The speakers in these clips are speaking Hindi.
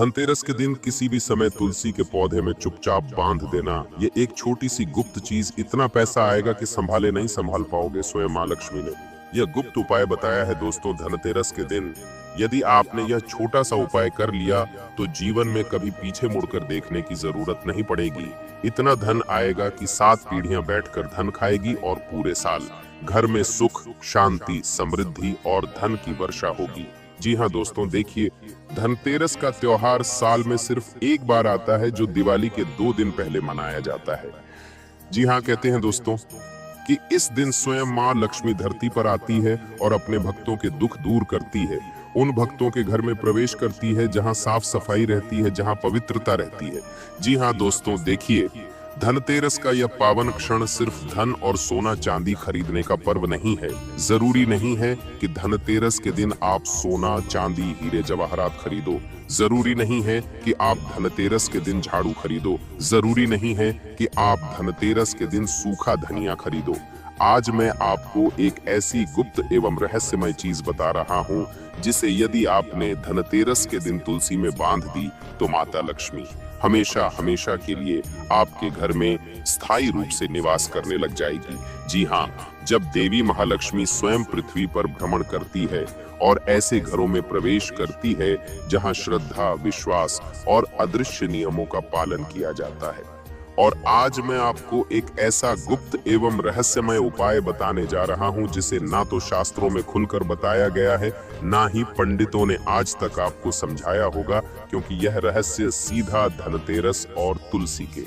धनतेरस के दिन किसी भी समय तुलसी के पौधे में चुपचाप बांध देना, ये एक छोटी सी गुप्त चीज इतना पैसा आएगा कि संभाले नहीं संभाल पाओगे। स्वयं माँ लक्ष्मी ने यह गुप्त उपाय बताया है दोस्तों। धनतेरस के दिन यदि आपने यह छोटा सा उपाय कर लिया तो जीवन में कभी पीछे मुड़कर देखने की जरूरत नहीं पड़ेगी। इतना धन आएगा कि 7 पीढ़ियां बैठकर धन खाएगी और पूरे साल घर में सुख, शांति, समृद्धि और धन की वर्षा होगी। जी हाँ दोस्तों, देखिए, धनतेरस का त्योहार साल में सिर्फ एक बार आता है, जो दिवाली के 2 दिन पहले मनाया जाता है। जी हाँ, कहते हैं दोस्तों कि इस दिन स्वयं माँ लक्ष्मी धरती पर आती है और अपने भक्तों के दुख दूर करती है। उन भक्तों के घर में प्रवेश करती है जहाँ साफ सफाई रहती है, जहाँ पवित्रता रहती है। जी हाँ दोस्तों, देखिए, धनतेरस का यह पावन क्षण सिर्फ धन और सोना चांदी खरीदने का पर्व नहीं है। जरूरी नहीं है कि धनतेरस के दिन आप सोना, चांदी, हीरे जवाहरात खरीदो। जरूरी नहीं है कि आप धनतेरस के दिन झाड़ू खरीदो। जरूरी नहीं है कि आप धनतेरस के दिन सूखा धनिया खरीदो। आज मैं आपको एक ऐसी गुप्त एवं रहस्यमय चीज बता रहा हूँ जिसे यदि आपने धनतेरस के दिन तुलसी में बांध दी तो माता लक्ष्मी हमेशा हमेशा के लिए आपके घर में स्थायी रूप से निवास करने लग जाएगी। जी हाँ, जब देवी महालक्ष्मी स्वयं पृथ्वी पर भ्रमण करती है और ऐसे घरों में प्रवेश करती है जहाँ श्रद्धा, विश्वास और अदृश्य नियमों का पालन किया जाता है। और आज मैं आपको एक ऐसा गुप्त एवं रहस्यमय उपाय बताने जा रहा हूं जिसे ना तो शास्त्रों में खुलकर बताया गया है, ना ही पंडितों ने आज तक आपको समझाया होगा, क्योंकि यह रहस्य सीधा धनतेरस और तुलसी के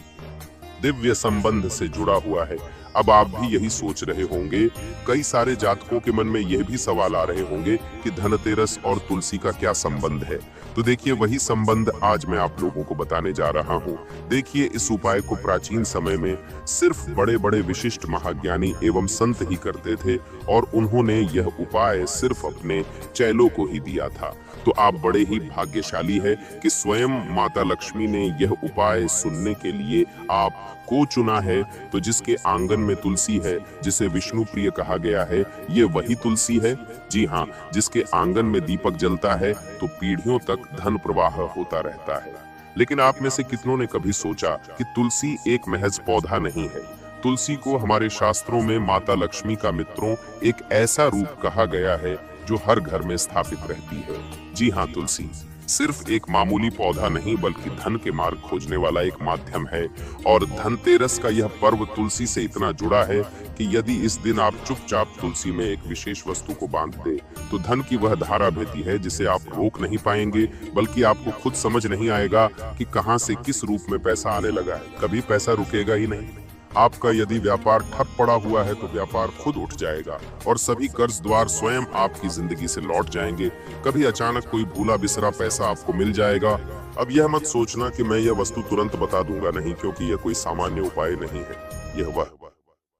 दिव्य संबंध से जुड़ा हुआ है। अब आप भी यही सोच रहे होंगे, कई सारे जातकों के मन में यह भी सवाल आ रहे होंगे कि धनतेरस और तुलसी का क्या संबंध है। तो देखिए, वही संबंध आज मैं आप लोगों को बताने जा रहा हूँ। देखिए, इस उपाय को प्राचीन समय में सिर्फ बड़े बड़े विशिष्ट महाज्ञानी एवं संत ही करते थे और उन्होंने यह उपाय सिर्फ अपने चेलों को ही दिया था। तो आप बड़े ही भाग्यशाली है कि स्वयं माता लक्ष्मी ने यह उपाय सुनने के लिए आप को चुना है। तो जिसके आंगन में तुलसी है, जिसे विष्णु प्रिय कहा गया है, ये वही तुलसी है। जी हाँ, जिसके आंगन में दीपक जलता है तो पीढ़ियों तक धन प्रवाह होता रहता है। लेकिन आप में से कितनों ने कभी सोचा कि तुलसी एक महज पौधा नहीं है। तुलसी को हमारे शास्त्रों में माता लक्ष्मी का मित्रों एक ऐसा रूप कहा गया है जो हर घर में स्थापित रहती है। जी हाँ, तुलसी सिर्फ एक मामूली पौधा नहीं बल्कि धन के मार्ग खोजने वाला एक माध्यम है। और धनतेरस का यह पर्व तुलसी से इतना जुड़ा है कि यदि इस दिन आप चुपचाप तुलसी में एक विशेष वस्तु को बांध दे तो धन की वह धारा बहती है जिसे आप रोक नहीं पाएंगे, बल्कि आपको खुद समझ नहीं आएगा कि कहां से किस रूप में पैसा आने लगा है। कभी पैसा रुकेगा ही नहीं। आपका यदि व्यापार ठप पड़ा हुआ है तो व्यापार खुद उठ जाएगा और सभी कर्ज द्वार स्वयं आपकी जिंदगी से लौट जाएंगे। कभी अचानक कोई भूला बिसरा पैसा आपको मिल जाएगा। अब यह मत सोचना कि मैं यह वस्तु तुरंत बता दूंगा, नहीं, क्योंकि यह कोई सामान्य उपाय नहीं है। यह वह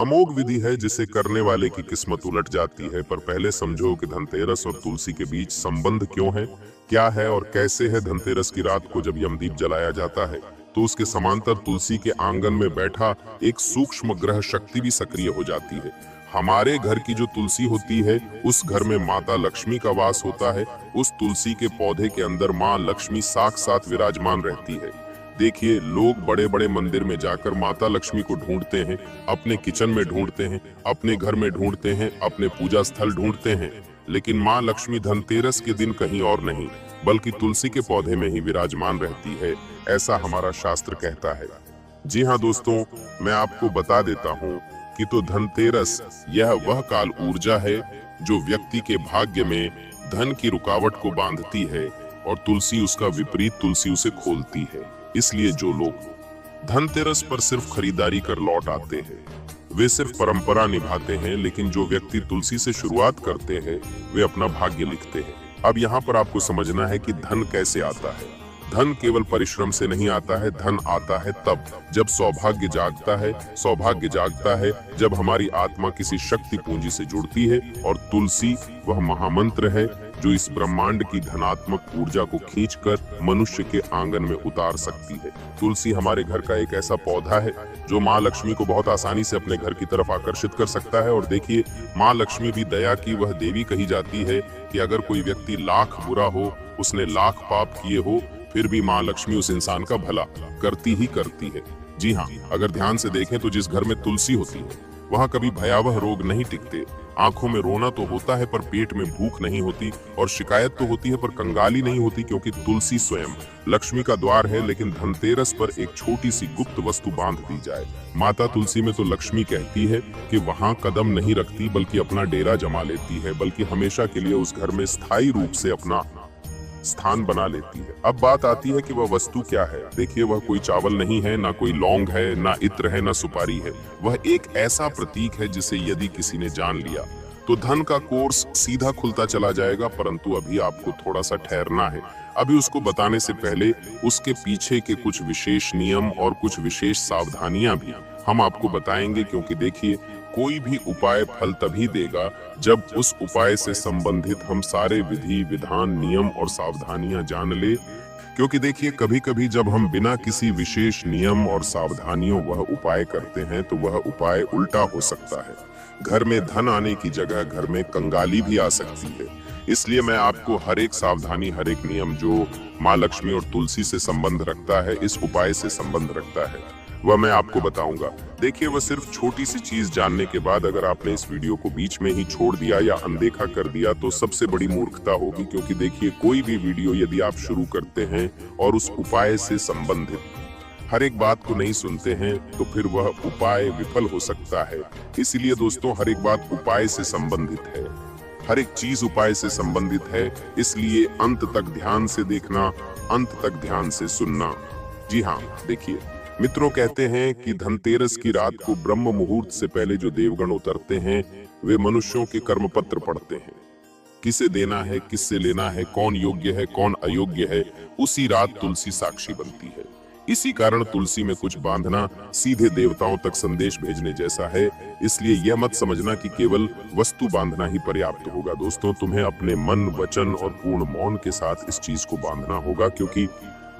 अमोघ विधि है जिसे करने वाले की किस्मत उलट जाती है। पर पहले समझो कि धनतेरस और तुलसी के बीच संबंध क्यों है, क्या है और कैसे है। धनतेरस की रात को जब यमदीप जलाया जाता है तो उसके समांतर तुलसी के आंगन में बैठा एक सूक्ष्म ग्रह शक्ति भी सक्रिय हो जाती है। हमारे घर की जो तुलसी होती है उस घर में माता लक्ष्मी का वास होता है। उस तुलसी के पौधे के अंदर माँ लक्ष्मी साक्षात विराजमान रहती है। देखिए, लोग बड़े बड़े मंदिर में जाकर माता लक्ष्मी को ढूंढते हैं, अपने किचन में ढूंढते हैं, अपने घर में ढूंढते हैं, अपने पूजा स्थल ढूंढते हैं, लेकिन माँ लक्ष्मी धनतेरस के दिन कहीं और नहीं बल्कि तुलसी के पौधे में ही विराजमान रहती है, ऐसा हमारा शास्त्र कहता है। जी हाँ दोस्तों, मैं आपको बता देता हूँ कि तो धनतेरस यह वह काल ऊर्जा है जो व्यक्ति के भाग्य में धन की रुकावट को बांधती है और तुलसी उसका विपरीत, तुलसी उसे खोलती है। इसलिए जो लोग धनतेरस पर सिर्फ खरीदारी कर लौट आते हैं वे सिर्फ परंपरा निभाते हैं, लेकिन जो व्यक्ति तुलसी से शुरुआत करते हैं वे अपना भाग्य लिखते हैं। अब यहाँ पर आपको समझना है कि धन कैसे आता है। धन केवल परिश्रम से नहीं आता है, धन आता है तब जब सौभाग्य जागता है। सौभाग्य जागता है जब हमारी आत्मा किसी शक्ति पूंजी से जुड़ती है, और तुलसी वह महामंत्र है जो इस ब्रह्मांड की धनात्मक ऊर्जा को खींचकर मनुष्य के आंगन में उतार सकती है। तुलसी हमारे घर का एक ऐसा पौधा है जो माँ लक्ष्मी को बहुत आसानी से अपने घर की तरफ आकर्षित कर सकता है। और देखिए, माँ लक्ष्मी भी दया की वह देवी कही जाती है कि अगर कोई व्यक्ति लाख बुरा हो, उसने लाख पाप किए हो, फिर भी माँ लक्ष्मी उस इंसान का भला करती ही करती है। जी हाँ, अगर ध्यान से देखें तो जिस घर में तुलसी होती है वहाँ कभी भयावह रोग नहीं टिकते। आंखों में रोना तो होता है पर पेट में भूख नहीं होती, और शिकायत तो होती है पर कंगाली नहीं होती, क्योंकि तुलसी स्वयं लक्ष्मी का द्वार है। लेकिन धनतेरस पर एक छोटी सी गुप्त वस्तु बांध दी जाए। माता तुलसी में तो लक्ष्मी कहती है कि वहाँ कदम नहीं रखती बल्कि अपना डेरा जमा लेती है, बल्कि हमेशा के लिए उस घर में स्थायी रूप से अपना स्थान बना लेती है। अब बात आती है कि वह वस्तु क्या है। देखिए, वह कोई चावल नहीं है, ना कोई लौंग है, ना इत्र है, ना सुपारी है। वह एक ऐसा प्रतीक है जिसे यदि किसी ने जान लिया तो धन का कोर्स सीधा खुलता चला जाएगा। परंतु अभी आपको थोड़ा सा ठहरना है। अभी उसको बताने से पहले उसके पीछे के कुछ विशेष नियम और कुछ विशेष सावधानियां भी हम आपको बताएंगे, क्योंकि देखिए, कोई भी उपाय फल तभी देगा जब उस उपाय से संबंधित हम सारे विधि विधान नियम और सावधानियां जान ले। क्योंकि देखिए, कभी कभी जब हम बिना किसी विशेष नियम और सावधानियों वह उपाय करते हैं तो वह उपाय उल्टा हो सकता है। घर में धन आने की जगह घर में कंगाली भी आ सकती है। इसलिए मैं आपको हर एक सावधानी, हर एक नियम जो माँ लक्ष्मी और तुलसी से संबंध रखता है, इस उपाय से संबंध रखता है, वह मैं आपको बताऊंगा। देखिए, वह सिर्फ छोटी सी चीज जानने के बाद अगर आपने इस वीडियो को बीच में ही छोड़ दिया या अनदेखा कर दिया तो सबसे बड़ी मूर्खता होगी। क्योंकि देखिए, कोई भी वीडियो यदि आप शुरू करते हैं और उस उपाय से संबंधित हर एक बात को नहीं सुनते हैं तो फिर वह उपाय विफल हो सकता है। इसलिए दोस्तों, हर एक बात उपाय से संबंधित है, हर एक चीज उपाय से संबंधित है। इसलिए अंत तक ध्यान से देखना, अंत तक ध्यान से सुनना। जी हाँ, देखिए मित्रों, कहते हैं कि धनतेरस की रात को ब्रह्म मुहूर्त से पहले जो देवगण उतरते हैं वे मनुष्यों के कर्म पत्र पढ़ते हैं। किसे देना है, किससे लेना है, कौन योग्य है, कौन अयोग्य है, उसी रात तुलसी साक्षी बनती है। इसी कारण तुलसी में कुछ बांधना सीधे देवताओं तक संदेश भेजने जैसा है। इसलिए यह मत समझना कि केवल वस्तु बांधना ही पर्याप्त होगा। दोस्तों, तुम्हें अपने मन, वचन और पूर्ण मौन के साथ इस चीज को बांधना होगा। क्योंकि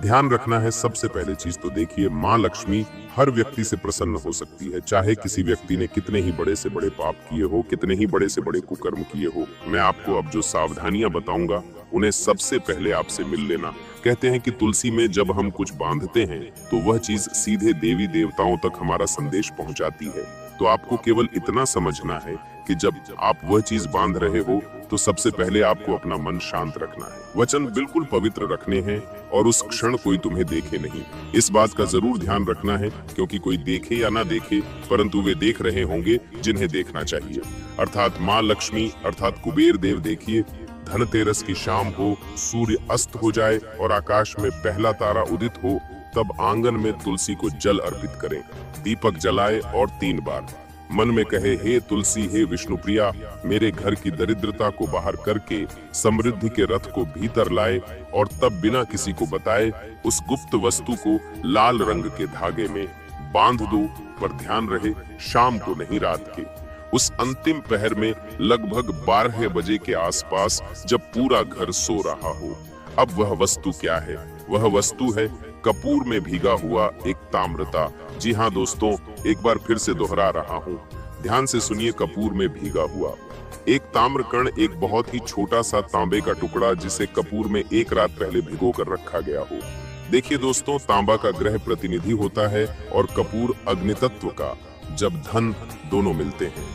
ध्यान रखना है, सबसे पहले चीज तो देखिए, माँ लक्ष्मी हर व्यक्ति से प्रसन्न हो सकती है, चाहे किसी व्यक्ति ने कितने ही बड़े से बड़े पाप किए हो, कितने ही बड़े से बड़े कुकर्म किए हो। मैं आपको अब जो सावधानियां बताऊंगा उन्हें सबसे पहले आपसे मिल लेना। कहते हैं कि तुलसी में जब हम कुछ बांधते हैं तो वह चीज सीधे देवी देवताओं तक हमारा संदेश पहुंचाती है। तो आपको केवल इतना समझना है कि जब आप वह चीज बांध रहे हो तो सबसे पहले आपको अपना मन शांत रखना है, वचन बिल्कुल पवित्र रखने हैं और उस क्षण कोई तुम्हें देखे नहीं। इस बात का जरूर ध्यान रखना है, क्योंकि कोई देखे या ना देखे परंतु वे देख रहे होंगे जिन्हें देखना चाहिए, अर्थात माँ लक्ष्मी अर्थात कुबेर देव। देखिए, धनतेरस की शाम हो, सूर्य अस्त हो जाए और आकाश में पहला तारा उदित हो, तब आंगन में तुलसी को जल अर्पित करें, दीपक जलाए और 3 बार मन में कहे, हे तुलसी, हे विष्णुप्रिया, मेरे घर की दरिद्रता को बाहर करके समृद्धि के रथ को भीतर लाए। और तब बिना किसी को बताए उस गुप्त वस्तु को लाल रंग के धागे में बांध दो। पर ध्यान रहे, शाम को नहीं, रात के उस अंतिम पहर में लगभग 12 बजे के आसपास, जब पूरा घर सो रहा हो। अब वह वस्तु क्या है? वह वस्तु है कपूर में भीगा हुआ एक ताम्रता। जी हाँ दोस्तों, एक बार फिर से दोहरा रहा हूँ, ध्यान से सुनिए। कपूर में भीगा हुआ एक ताम्रकण, एक बहुत ही छोटा सा तांबे का टुकड़ा जिसे कपूर में 1 रात पहले भिगो कर रखा गया हो। देखिए दोस्तों, तांबा का ग्रह प्रतिनिधि होता है और कपूर अग्नि तत्व का। जब धन दोनों मिलते हैं,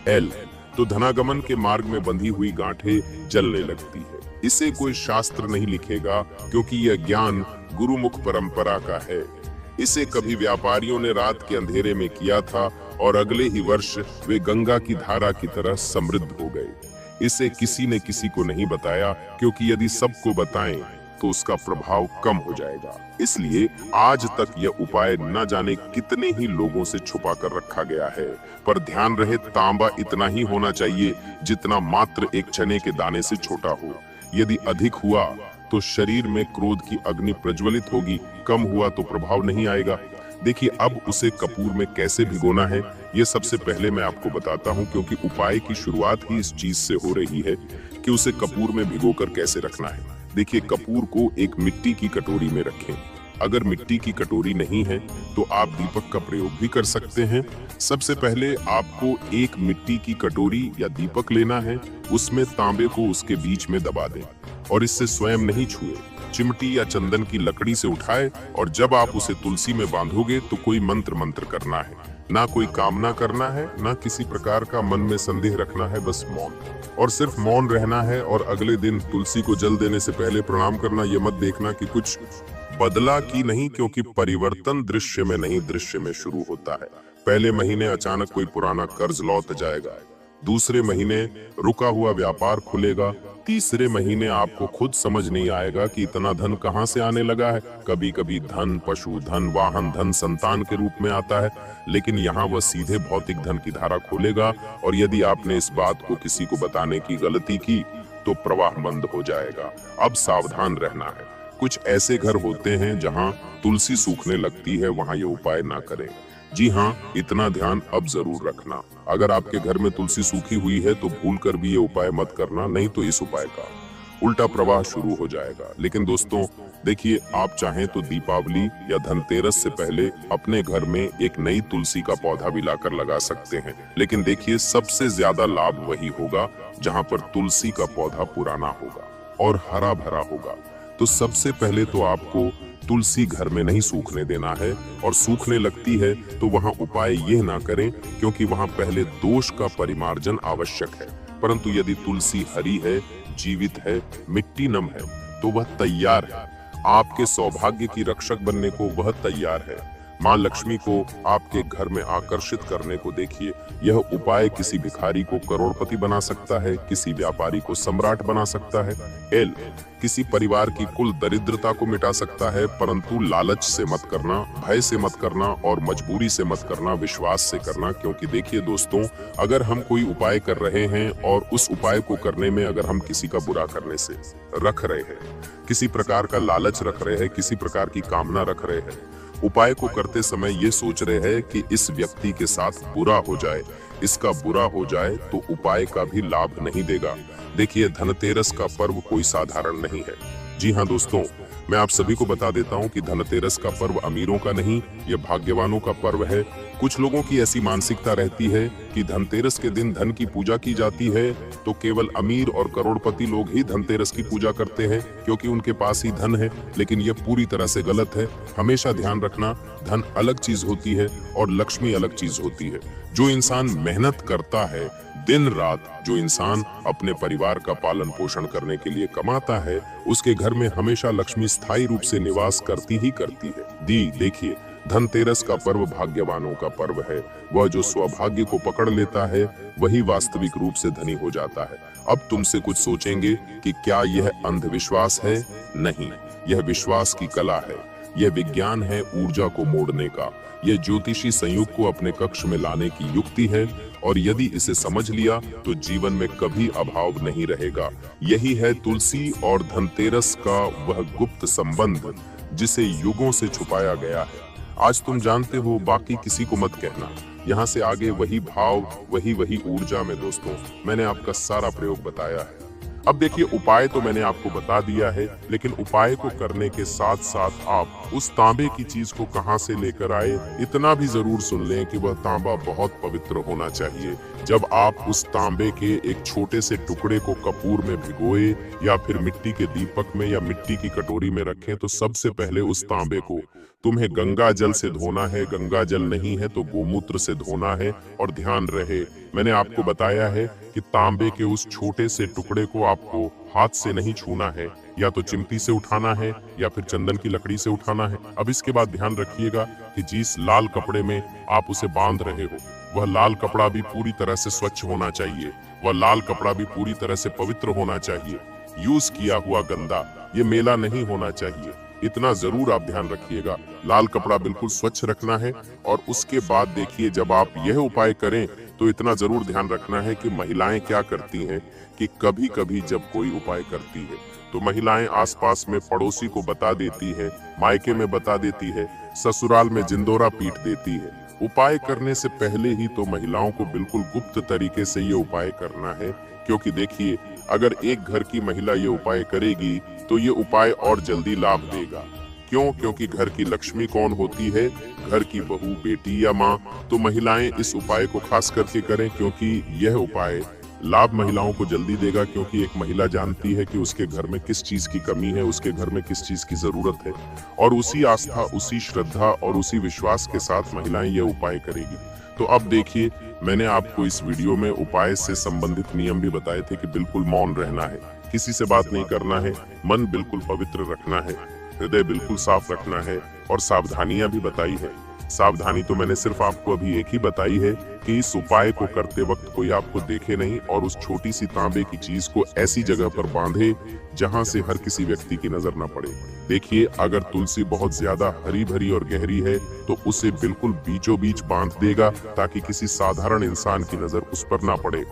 एल, तो धनागमन के मार्ग में बंधी हुई गांठें जलने लगती है। इसे कोई शास्त्र नहीं लिखेगा, क्योंकि यह ज्ञान गुरुमुख परंपरा का है। इसे कभी व्यापारियों ने रात के अंधेरे में किया था और अगले ही वर्ष वे गंगा की धारा की तरह समृद्ध हो गए। इसे किसी ने किसी को नहीं बताया, क्योंकि यदि सबको बताएं तो उसका प्रभाव कम हो जाएगा। इसलिए आज तक यह उपाय न जाने कितने ही लोगों से छुपा कर रखा गया है। पर ध्यान रहे, तांबा इतना ही होना चाहिए जितना मात्र एक चने के दाने से छोटा हो। यदि अधिक हुआ तो शरीर में क्रोध की अग्नि प्रज्वलित होगी, कम हुआ तो प्रभाव नहीं आएगा। देखिए, अब उसे कपूर में कैसे भिगोना है ये सबसे पहले मैं आपको बताता हूँ, क्योंकि उपाय की शुरुआत ही इस चीज से हो रही है कि उसे कपूर में भिगोकर कैसे रखना है। देखिए, कपूर को एक मिट्टी की कटोरी में रखें। अगर मिट्टी की कटोरी नहीं है तो आप दीपक का प्रयोग भी कर सकते हैं। सबसे पहले आपको एक मिट्टी की कटोरी या दीपक लेना है, उसमें तांबे को उसके बीच में दबा दें और इससे स्वयं नहीं छुए। चिमटी या चंदन की लकड़ी से उठाए और जब आप उसे तुलसी में बांधोगे तो कोई मंत्र करना है, ना कोई कामना करना है, ना किसी प्रकार का मन में संदेह रखना है, बस मौन। और सिर्फ मौन रहना है। और अगले दिन तुलसी को जल देने से पहले प्रणाम करना। ये मत देखना कि कुछ बदला की नहीं, क्योंकि परिवर्तन दृश्य में नहीं, दृश्य में शुरू होता है। पहले महीने अचानक कोई पुराना कर्ज लौट जाएगा, दूसरे महीने रुका हुआ व्यापार खुलेगा, तीसरे महीने आपको खुद समझ नहीं आएगा कि इतना धन कहां से आने लगा है। कभी कभी धन पशु धन, वाहन धन, संतान के रूप में आता है, लेकिन यहाँ वह सीधे भौतिक धन की धारा खोलेगा। और यदि आपने इस बात को किसी को बताने की गलती की तो प्रवाह बंद हो जाएगा। अब सावधान रहना है। कुछ ऐसे घर होते हैं जहाँ तुलसी सूखने लगती है, वहाँ ये उपाय ना करें। जी हाँ, इतना ध्यान अब जरूर रखना। अगर आपके घर में तुलसी सूखी हुई है तो भूलकर भी ये उपाय मत करना, नहीं तो इस उपाय का उल्टा प्रवाह शुरू हो जाएगा। लेकिन दोस्तों देखिए, आप चाहें तो दीपावली या धनतेरस से पहले अपने घर में एक नई तुलसी का पौधा भी लाकर लगा सकते हैं। लेकिन देखिए, सबसे ज्यादा लाभ वही होगा जहाँ पर तुलसी का पौधा पुराना होगा और हरा भरा होगा। तो सबसे पहले तो आपको तुलसी घर में नहीं सूखने देना है, और सूखने लगती है तो वहां उपाय यह ना करें, क्योंकि वहां पहले दोष का परिमार्जन आवश्यक है। परंतु यदि तुलसी हरी है, जीवित है, मिट्टी नम है, तो वह तैयार है। आपके सौभाग्य की रक्षक बनने को वह तैयार है। माँ लक्ष्मी को आपके घर में आकर्षित करने को देखिए। यह उपाय किसी भिखारी को करोड़पति बना सकता है, किसी व्यापारी को सम्राट बना सकता है, किसी परिवार की कुल दरिद्रता को मिटा सकता है। परंतु लालच से मत करना, भय से मत करना और मजबूरी से मत करना, विश्वास से करना। क्योंकि देखिए दोस्तों, अगर हम कोई उपाय कर रहे हैं और उस उपाय को करने में अगर हम किसी का बुरा करने से रख रहे हैं, किसी प्रकार का लालच रख रहे हैं, किसी प्रकार की कामना रख रहे हैं, उपाय को करते समय ये सोच रहे हैं कि इस व्यक्ति के साथ बुरा हो जाए, इसका बुरा हो जाए, तो उपाय का भी लाभ नहीं देगा। देखिए, धनतेरस का पर्व कोई साधारण नहीं है। जी हाँ दोस्तों, मैं आप सभी को बता देता हूँ कि धनतेरस का पर्व अमीरों का नहीं, यह भाग्यवानों का पर्व है। कुछ लोगों की ऐसी मानसिकता रहती है कि धनतेरस के दिन धन की पूजा की जाती है तो केवल अमीर और करोड़पति लोग ही धनतेरस की पूजा करते हैं, क्योंकि उनके पास ही धन है। लेकिन यह पूरी तरह से गलत है। हमेशा ध्यान रखना, धन अलग चीज होती है और लक्ष्मी अलग चीज होती है। जो इंसान मेहनत करता है दिन रात, जो इंसान अपने परिवार का पालन पोषण करने के लिए कमाता है, उसके घर में हमेशा लक्ष्मी स्थायी रूप से निवास करती ही करती है। देखिए, धनतेरस का पर्व भाग्यवानों का पर्व है। वह जो सौभाग्य को पकड़ लेता है वही वास्तविक रूप से धनी हो जाता है। अब तुमसे कुछ सोचेंगे कि क्या यह अंधविश्वास है? नहीं, यह विश्वास की कला है। यह विज्ञान है ऊर्जा को मोड़ने का। यह ज्योतिषी संयोग को अपने कक्ष में लाने की युक्ति है, और यदि इसे समझ लिया तो जीवन में कभी अभाव नहीं रहेगा। यही है तुलसी और धनतेरस का वह गुप्त संबंध जिसे युगों से छुपाया गया है। आज तुम जानते हो, बाकी किसी को मत कहना। यहाँ से आगे वही भाव, वही ऊर्जा में दोस्तों मैंने आपका सारा प्रयोग बताया है। अब देखिए, उपाय तो मैंने आपको बता दिया है, लेकिन उपाय को करने के साथ साथ आप उस तांबे की चीज को कहां से लेकर आए, इतना भी जरूर सुन लें कि वह तांबा बहुत पवित्र होना चाहिए। जब आप उस तांबे के एक छोटे से टुकड़े को कपूर में भिगोए या फिर मिट्टी के दीपक में या मिट्टी की कटोरी में रखें, तो सबसे पहले उस तांबे को तुम्हें गंगा जल से धोना है। गंगा जल नहीं है तो गोमूत्र से धोना है। और ध्यान रहे, मैंने आपको बताया है कि तांबे के उस छोटे से टुकड़े को आपको हाथ से नहीं छूना है, या तो चिमटी से उठाना है या फिर चंदन की लकड़ी से उठाना है। अब इसके बाद ध्यान रखिएगा कि जिस लाल कपड़े में आप उसे बांध रहे हो, वह लाल कपड़ा भी पूरी तरह से स्वच्छ होना चाहिए। वह लाल कपड़ा भी पूरी तरह से पवित्र होना चाहिए। यूज किया हुआ गंदा ये मेला नहीं होना चाहिए। इतना जरूर आप ध्यान रखिएगा, लाल कपड़ा बिल्कुल स्वच्छ रखना है। और उसके बाद देखिए, जब आप यह उपाय करें तो इतना जरूर ध्यान रखना है कि महिलाएं क्या करती हैं कि कभी कभी जब कोई उपाय करती है तो महिलाएं आसपास में पड़ोसी को बता देती है, मायके में बता देती है, ससुराल में जिंदोरा पीट देती है। उपाय करने से पहले ही तो महिलाओं को बिल्कुल गुप्त तरीके से ये उपाय करना है, क्योंकि देखिए, अगर एक घर की महिला ये उपाय करेगी तो ये उपाय और जल्दी लाभ देगा। क्यों? क्योंकि घर की लक्ष्मी कौन होती है? घर की बहू, बेटी या माँ। तो महिलाएं इस उपाय को खास करके करें, क्योंकि यह उपाय लाभ महिलाओं को जल्दी देगा, क्योंकि एक महिला जानती है कि उसके घर में किस चीज की कमी है, उसके घर में किस चीज की जरूरत है, और उसी आस्था, उसी श्रद्धा और उसी विश्वास के साथ महिलाएं ये उपाय करेगी। तो अब देखिए, मैंने आपको इस वीडियो में उपाय से संबंधित नियम भी बताए थे कि बिल्कुल मौन रहना है, किसी से बात नहीं करना है, मन बिल्कुल पवित्र रखना है, हृदय बिल्कुल साफ रखना है, और सावधानियां भी बताई है। सावधानी तो मैंने सिर्फ आपको अभी एक ही बताई है कि इस उपाय को करते वक्त कोई आपको देखे नहीं, और उस छोटी सी तांबे की चीज को ऐसी जगह पर बांधे जहां से हर किसी व्यक्ति की नजर न पड़े। देखिए, अगर तुलसी बहुत ज्यादा हरी भरी और गहरी है तो उसे बिल्कुल बीचों बीच बांध देगा, ताकि किसी साधारण इंसान की नजर उस पर ना पड़े।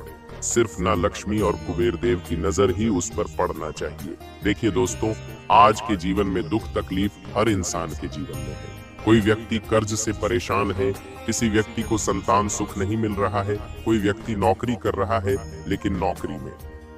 सिर्फ ना लक्ष्मी और कुबेर देव की नजर ही उस पर पड़ना चाहिए। देखिए दोस्तों, आज के जीवन में दुख तकलीफ हर इंसान के जीवन में है। कोई व्यक्ति कर्ज से परेशान है, किसी व्यक्ति को संतान सुख नहीं मिल रहा है, कोई व्यक्ति नौकरी कर रहा है लेकिन नौकरी में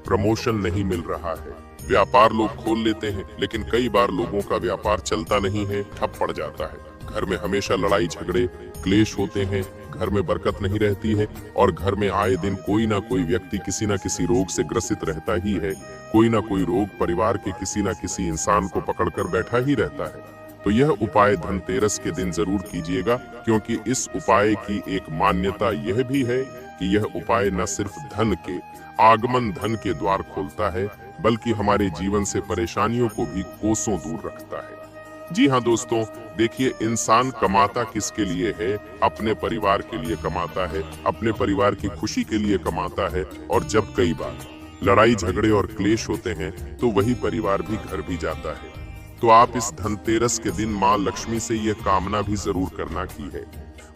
प्रमोशन नहीं मिल रहा है, व्यापार लोग खोल लेते हैं लेकिन कई बार लोगों का व्यापार चलता नहीं है, ठप पड़ जाता है। घर में हमेशा लड़ाई झगड़े क्लेश होते हैं, घर में बरकत नहीं रहती है, और घर में आए दिन कोई ना कोई व्यक्ति किसी ना किसी रोग से ग्रसित रहता ही है। कोई ना कोई रोग परिवार के किसी ना किसी इंसान को पकड़कर बैठा ही रहता है। तो यह उपाय धनतेरस के दिन जरूर कीजिएगा, क्योंकि इस उपाय की एक मान्यता यह भी है कि यह उपाय न सिर्फ धन के आगमन, धन के द्वार खोलता है, बल्कि हमारे जीवन से परेशानियों को भी कोसों दूर रखता है। जी हाँ दोस्तों, देखिए, इंसान कमाता किसके लिए है? अपने परिवार के लिए कमाता है, अपने परिवार की खुशी के लिए कमाता है, और जब कई बार लड़ाई झगड़े और क्लेश होते हैं तो वही परिवार भी घर भी जाता है। तो आप इस धनतेरस के दिन माँ लक्ष्मी से ये कामना भी जरूर करना की है,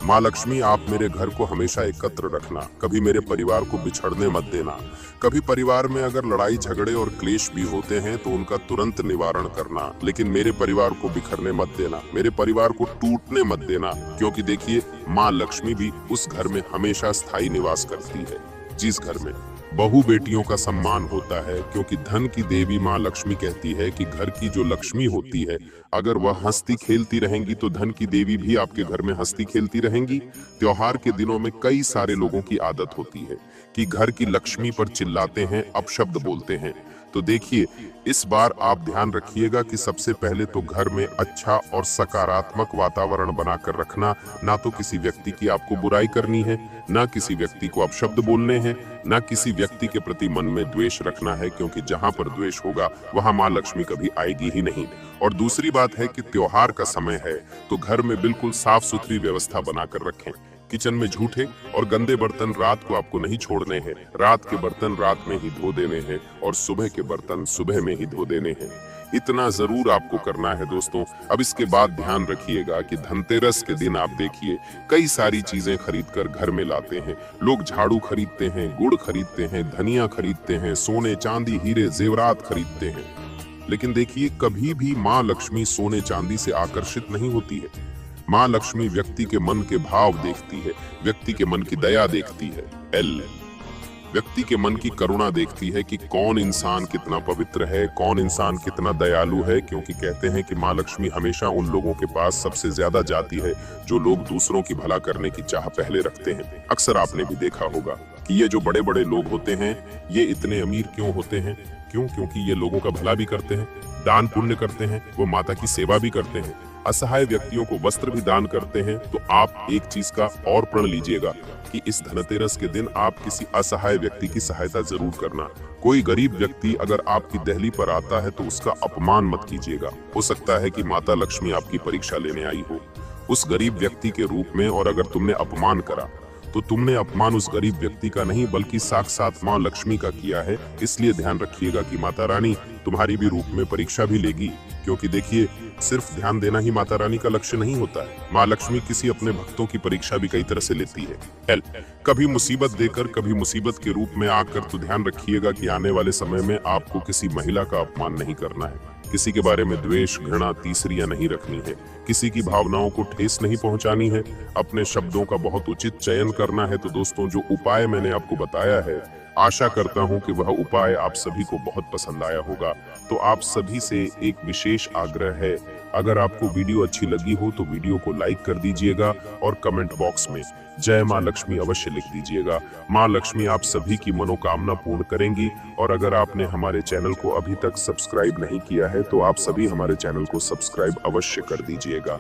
माँ लक्ष्मी, आप मेरे घर को हमेशा एकत्र रखना, कभी मेरे परिवार को बिछड़ने मत देना। कभी परिवार में अगर लड़ाई झगड़े और क्लेश भी होते हैं तो उनका तुरंत निवारण करना, लेकिन मेरे परिवार को बिखरने मत देना, मेरे परिवार को टूटने मत देना, क्योंकि देखिए, माँ लक्ष्मी भी उस घर में हमेशा स्थायी निवास करती है, जिस घर में बहू बेटियों का सम्मान होता है, क्योंकि धन की देवी माँ लक्ष्मी कहती है कि घर की जो लक्ष्मी होती है, अगर वह हंसती खेलती रहेंगी तो धन की देवी भी आपके घर में हंसती खेलती रहेंगी। त्योहार के दिनों में कई सारे लोगों की आदत होती है कि घर की लक्ष्मी पर चिल्लाते हैं, अपशब्द बोलते हैं। तो देखिए, इस बार आप ध्यान रखिएगा कि सबसे पहले तो घर में अच्छा और सकारात्मक वातावरण बनाकर रखना। ना तो किसी व्यक्ति की आपको बुराई करनी है, ना किसी व्यक्ति को अपशब्द बोलने हैं, ना किसी व्यक्ति के प्रति मन में द्वेष रखना है, क्योंकि जहां पर द्वेष होगा वहां माँ लक्ष्मी कभी आएगी ही नहीं। और दूसरी बात है कि त्योहार का समय है तो घर में बिल्कुल साफ सुथरी व्यवस्था बनाकर रखें। किचन में झूठे और गंदे बर्तन रात को आपको नहीं छोड़ने हैं, रात के बर्तन रात में ही धो देने हैं, और सुबह के बर्तन सुबह में ही धो देने हैं। इतना जरूर आपको करना है दोस्तों। अब इसके बाद ध्यान रखिएगा कि धनतेरस के दिन आप देखिए, कई सारी चीजें खरीदकर घर में लाते हैं। लोग झाड़ू खरीदते हैं, गुड़ खरीदते हैं, धनिया खरीदते हैं, सोने चांदी हीरे जेवरात खरीदते हैं। लेकिन देखिए, कभी भी माँ लक्ष्मी सोने चांदी से आकर्षित नहीं होती है। माँ लक्ष्मी व्यक्ति के मन के भाव देखती है, व्यक्ति के मन की दया देखती है, व्यक्ति के मन की करुणा देखती है कि कौन इंसान कितना पवित्र है, कौन इंसान कितना दयालु है। क्योंकि कहते हैं कि माँ लक्ष्मी हमेशा उन लोगों के पास सबसे ज्यादा जाती है जो लोग दूसरों की भला करने की चाह पहले रखते हैं। अक्सर आपने भी देखा होगा कि ये जो बड़े बड़े लोग होते हैं, ये इतने अमीर क्यों होते हैं? क्योंकि ये लोगों का भला भी करते हैं, दान पुण्य करते हैं, वो माता की सेवा भी करते हैं, असहाय व्यक्तियों को वस्त्र भी दान करते हैं। तो आप एक चीज का और प्रण लीजिएगा कि इस धनतेरस के दिन आप किसी असहाय व्यक्ति की सहायता जरूर करना। कोई गरीब व्यक्ति अगर आपकी दहली पर आता है तो उसका अपमान मत कीजिएगा। हो सकता है कि माता लक्ष्मी आपकी परीक्षा लेने आई हो उस गरीब व्यक्ति के रूप में, और अगर तुमने अपमान करा तो तुमने अपमान उस गरीब व्यक्ति का नहीं बल्कि साक्षात माँ लक्ष्मी का किया है। इसलिए ध्यान रखिएगा कि माता रानी तुम्हारी भी रूप में परीक्षा भी लेगी। क्योंकि देखिए, सिर्फ ध्यान देना ही माता रानी का लक्ष्य नहीं होता है। माँ लक्ष्मी किसी अपने भक्तों की परीक्षा भी कई तरह से लेती है, कभी मुसीबत देकर, कभी मुसीबत के रूप में आकर। तो ध्यान रखिएगा कि आने वाले समय में आपको किसी महिला का अपमान नहीं करना है, किसी के बारे में द्वेष घृणा तीसरियां नहीं रखनी है, किसी की भावनाओं को ठेस नहीं पहुंचानी है, अपने शब्दों का बहुत उचित चयन करना है। तो दोस्तों, जो उपाय मैंने आपको बताया है, आशा करता हूं कि वह उपाय आप सभी को बहुत पसंद आया होगा। तो आप सभी से एक विशेष आग्रह है, अगर आपको वीडियो अच्छी लगी हो तो वीडियो को लाइक कर दीजिएगा और कमेंट बॉक्स में जय मां लक्ष्मी अवश्य लिख दीजिएगा। मां लक्ष्मी आप सभी की मनोकामना पूर्ण करेंगी। और अगर आपने हमारे चैनल को अभी तक सब्सक्राइब नहीं किया है तो आप सभी हमारे चैनल को सब्सक्राइब अवश्य कर दीजिएगा।